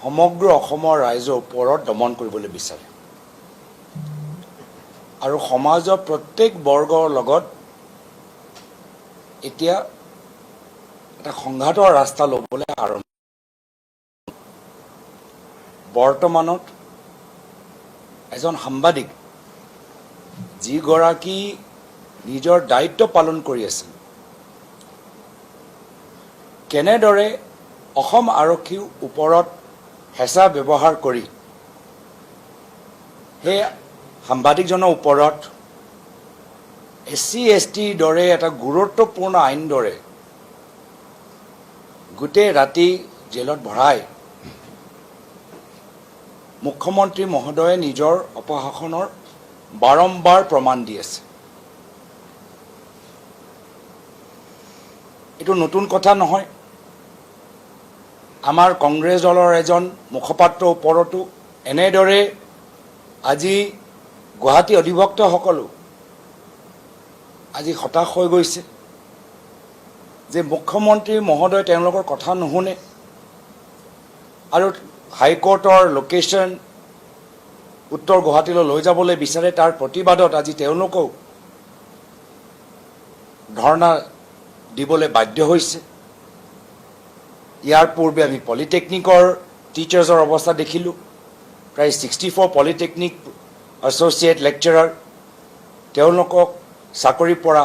সমগ্ৰ অসমৰ ৰাইজৰ ওপৰত দমন কৰিবলৈ বিচাৰে আৰু সমাজৰ প্ৰত্যেক বৰ্গৰ লগত এতিয়া এটা সংঘাতৰ ৰাস্তা ল'বলৈ আৰম্ভ বৰ্তমানত এজন সাংবাদিক যিগৰাকী নিজৰ দায়িত্ব পালন কৰি আছিল কেনেদৰে অসম আৰক্ষীৰ ওপৰত হেঁচা ব্যৱহাৰ কৰি সেই সাংবাদিকজনৰ ওপৰত SC/ST দৰে এটা গুৰুত্বপূৰ্ণ আইন দৰে গোটেই ৰাতি জেলত ভৰাই মুখ্যমন্ত্ৰী মহোদয়ে নিজৰ অপশাসনৰ বাৰম্বাৰ প্ৰমাণ দি আছে। এইটো নতুন কথা নহয়। আমাৰ কংগ্ৰেছ দলৰ এজন মুখপাত্ৰৰ ওপৰতো এনেদৰে আজি গুৱাহাটী অধিবক্তাসকলো আজি হতাশ হৈ গৈছে যে মুখ্যমন্ত্ৰী মহোদয় তেওঁলোকৰ কথা নুশুনে আৰু হাইকোৰ্টৰ লোকেশ্যন উত্তৰ গুৱাহাটীলৈ লৈ যাবলৈ বিচাৰে। তাৰ প্ৰতিবাদত আজি তেওঁলোকেও ধৰ্ণা দিবলৈ বাধ্য হৈছে। ইয়াৰ পূৰ্বে আমি পলিটেকনিকৰ টিচাৰ্ছৰ অৱস্থা দেখিলোঁ। প্ৰায় 64 পলিটেকনিক এছ'চিয়েট লেকচাৰাৰ তেওঁলোকক চাকৰিৰ পৰা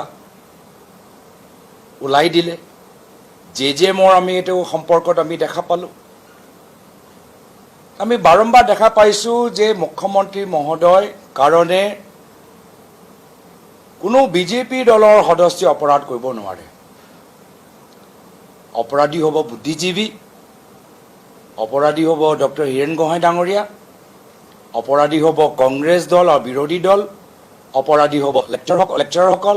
ওলাই দিলে। JJMৰ আমি এইটো সম্পৰ্কত আমি দেখা পালোঁ। আমি বাৰম্বাৰ দেখা পাইছোঁ যে মুখ্যমন্ত্ৰী মহোদয় কাৰণে কোনো বিজেপি দলৰ সদস্যই অপৰাধ কৰিব নোৱাৰে। অপৰাধী হ'ব বুদ্ধিজীৱী, অপৰাধী হ'ব ডক্টৰ হীৰেণ গোহাঁই ডাঙৰীয়া, অপৰাধী হ'ব কংগ্ৰেছ দল আৰু বিৰোধী দল, অপৰাধী হ'ব লেকচাৰসকল,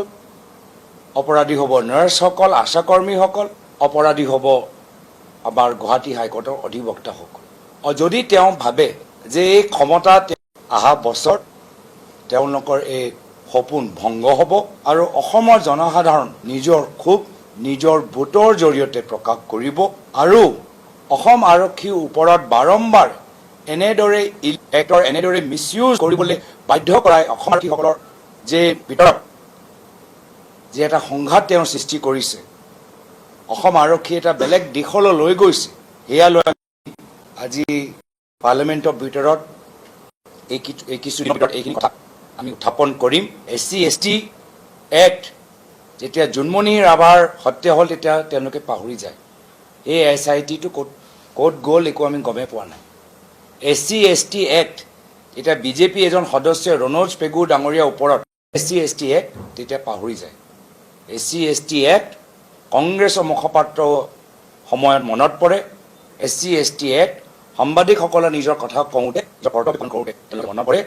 অপৰাধী হ'ব নাৰ্ছসকল, আশাকৰ্মীসকল, অপৰাধী হ'ব আমাৰ গুৱাহাটী হাইকোৰ্টৰ অধিবক্তাসকল। যদি তেওঁ ভাবে যে এই ক্ষমতা অহা বছৰ তেওঁলোকৰ এই সপোন ভংগ হ'ব আৰু অসমৰ জনসাধাৰণ নিজৰ ক্ষোভ নিজৰ ভোটৰ জৰিয়তে প্ৰকাশ কৰিব আৰু অসম আৰক্ষীৰ ওপৰত বাৰম্বাৰ এনেদৰে এক্টৰ এনেদৰে মিছইউজ কৰিবলৈ বাধ্য কৰাই অসম আৰক্ষীসকলৰ যে ভিতৰত যে এটা সংঘাত তেওঁৰ সৃষ্টি কৰিছে, অসম আৰক্ষী এটা বেলেগ দিশলৈ লৈ গৈছে, সেয়া লৈ আজি পাৰ্লিমেণ্টৰ ভিতৰত এই কিছুদিনৰ ভিতৰত এইখিনি কথা আমি উত্থাপন কৰিম। SC/ST এক্ট যেতিয়া জোনমণি ৰাভাৰ হত্যা হ'ল তেতিয়া তেওঁলোকে পাহৰি যায়। এই SITটো ক'ত গ'ল একো আমি গমেই পোৱা নাই। SC/ST এক্ট এতিয়া বিজেপি এজন সদস্যই ৰণোজ পেগু ডাঙৰীয়াৰ ওপৰত SC/ST এক্ট তেতিয়া পাহৰি যায়। SC/ST এক্ট কংগ্ৰেছৰ মুখপাত্ৰ সময়ত মনত পৰে। SC/ST এক্ট সাংবাদিকসকলে নিজৰ কথা কওঁতে কৰ্তব্য কৰোঁতে তেওঁলোকে মনত পৰে।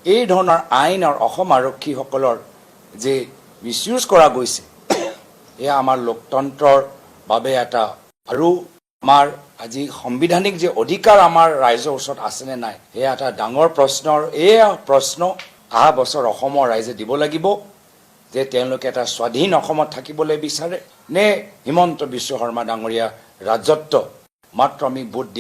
এই ধৰণৰ আইন আৰু অসম আৰক্ষীসকলৰ যে মিছইউজ কৰা গৈছে এয়া আমাৰ লোকতন্ত্ৰৰ বাবে এটা আৰু আমাৰ আজি সাংবিধানিক যে অধিকাৰ আমাৰ ৰাইজৰ ওচৰত আছেনে নাই সেয়া এটা ডাঙৰ প্ৰশ্নৰ এয়া প্ৰশ্ন অহা বছৰ অসমৰ ৰাইজে দিব লাগিব যে তেওঁলোকে এটা স্বাধীন অসমত থাকিবলৈ বিচাৰে নে হিমন্ত বিশ্ব শৰ্মা ডাঙৰীয়া ৰাজত্ব মাত্ৰ আমি ভোট